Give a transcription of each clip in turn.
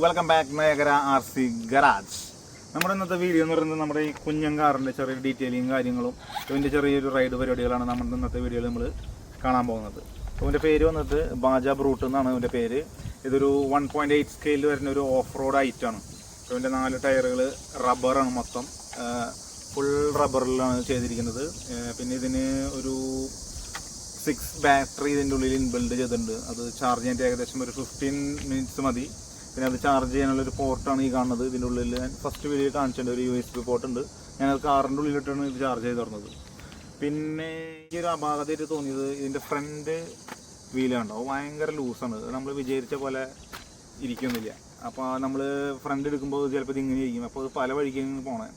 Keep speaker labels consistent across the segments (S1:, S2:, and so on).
S1: Welcome back Meghara RC garage. നമ്മുടെ ഇന്നത്തെ video എന്ന് പറയുന്നത് നമ്മുടെ ഈ കുഞ്ഞൻ കാറിൻ്റെ ചെറിയ ഡീറ്റെയിലിങ് കാര്യങ്ങളും ഇതിൻ്റെ ചെറിയൊരു റൈഡ് പരിപാടികളാണ് നമ്മുടെ ഇന്നത്തെ വീഡിയോയിൽ നമ്മൾ കാണാൻ പോകുന്നത്. ഇതിൻ്റെ പേര് വന്നിട്ട് ബാജ ബ്രൂട്ട് എന്നാണ് ഇതിൻ്റെ പേര്. ഇതൊരു 1.8 സ്കെയിൽ വരുന്ന ഒരു ഓഫ് റോഡ് ഐറ്റാണ്. ഇതിൻ്റെ 4 ടയറുകൾ റബ്ബറാണ്, മൊത്തം ഫുൾ റബ്ബറിലാണ് ചെയ്തിരിക്കുന്നത്. പിന്നെ ഇതിന് ഒരു 6 ബാറ്ററി ഇതിൻ്റെ ഉള്ളിൽ ഇൻബിൽഡ് ചെയ്തിട്ടുണ്ട്. അത് ചാർജ് ചെയ്യാൻ ഏകദേശം ഒരു 15 മിനിറ്റ്സ് മതി. പിന്നെ അത് ചാർജ് ചെയ്യാനുള്ളൊരു പോർട്ടാണ് ഈ കാണുന്നത്. ഇതിൻ്റെ ഉള്ളിൽ ഞാൻ ഫസ്റ്റ് വീഡിയോ കാണിച്ചിട്ടുണ്ട്, ഒരു USB പോർട്ട് ഉണ്ട്. ഞാനത് കാറിൻ്റെ ഉള്ളിലിട്ടാണ് ഇത് ചാർജ് ചെയ്ത് തുറന്നത്. പിന്നെ ഈ ഒരു അപാകതയായിട്ട് തോന്നിയത് ഇതിൻ്റെ ഫ്രണ്ട് വീലുണ്ടാവും, ഭയങ്കര ലൂസാണ്. നമ്മൾ വിചാരിച്ച പോലെ ഇരിക്കുന്നില്ല. അപ്പോൾ നമ്മൾ ഫ്രണ്ട് എടുക്കുമ്പോൾ ചിലപ്പോൾ ഇത് ഇങ്ങനെ ഇരിക്കും, അപ്പോൾ അത് പല വഴിക്കും പോണേ.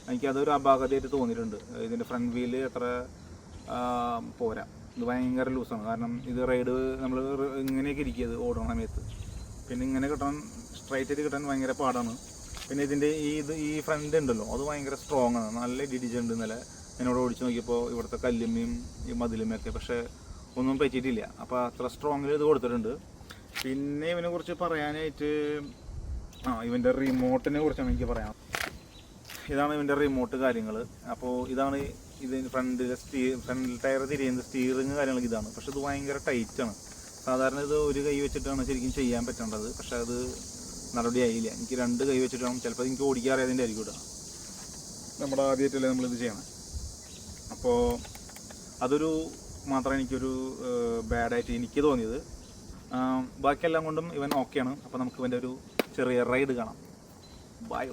S1: എനിക്കതൊരു അപാകതയായിട്ട് തോന്നിയിട്ടുണ്ട്. ഇതിൻ്റെ ഫ്രണ്ട് വീല് അത്ര പോരാ, ഇത് ഭയങ്കര ലൂസാണ്. കാരണം ഇത് റൈഡ് നമ്മൾ ഇങ്ങനെയൊക്കെ ഇരിക്കുന്നത് ഓടണ സമയത്ത്, പിന്നെ ഇങ്ങനെ കിട്ടാൻ സ്ട്രൈറ്റ് ആയിട്ട് കിട്ടാൻ ഭയങ്കര പാടാണ്. പിന്നെ ഇതിൻ്റെ ഈ ഫ്രണ്ട് ഉണ്ടല്ലോ, അത് ഭയങ്കര സ്ട്രോങ് ആണ്, നല്ല ഇടിച്ചിട്ടുണ്ട്. ഇന്നലെ എന്നോട് ഓടിച്ച് നോക്കിയപ്പോൾ ഇവിടുത്തെ കല്ലുമ്മയും ഈ മതിലുമ്മയൊക്കെ, പക്ഷേ ഒന്നും പറ്റിയിട്ടില്ല. അപ്പോൾ അത്ര സ്ട്രോങ്ങിൽ ഇത് കൊടുത്തിട്ടുണ്ട്. പിന്നെ ഇവനെ കുറിച്ച് പറയാനായിട്ട് ഇവൻ്റെ റിമോട്ടിനെ കുറിച്ചാണ് എനിക്ക് പറയാം. ഇതാണ് ഇവൻ്റെ റിമോട്ട് കാര്യങ്ങൾ. അപ്പോൾ ഇതാണ് ഇതിന് ഫ്രണ്ട് ടയർ തിരിയുന്നത്, സ്റ്റീറിങ് കാര്യങ്ങളൊക്കെ ഇതാണ്. പക്ഷെ ഇത് ഭയങ്കര ടൈറ്റാണ്. സാധാരണ ഇത് ഒരു കൈ വെച്ചിട്ടാണ് ശരിക്കും ചെയ്യാൻ പറ്റേണ്ടത്, പക്ഷെ അത് നടപടിയായില്ല. എനിക്ക് 2 കൈ വെച്ചിട്ട് വേണം. ചിലപ്പോൾ എനിക്ക് ഓടിക്കാൻ അറിയാതിൻ്റെ ആയിരിക്കും ഇടുക. നമ്മുടെ ആദ്യമായിട്ടല്ലേ നമ്മളിത് ചെയ്യണം. അപ്പോൾ അതൊരു മാത്രമേ എനിക്കൊരു ബാഡായിട്ട് എനിക്ക് തോന്നിയത്. ബാക്കിയെല്ലാം കൊണ്ടും ഇവൻ ഓക്കെയാണ്. അപ്പോൾ നമുക്ക് ഇവൻ്റെ ഒരു ചെറിയ റൈഡ് കാണാം. ബൈ.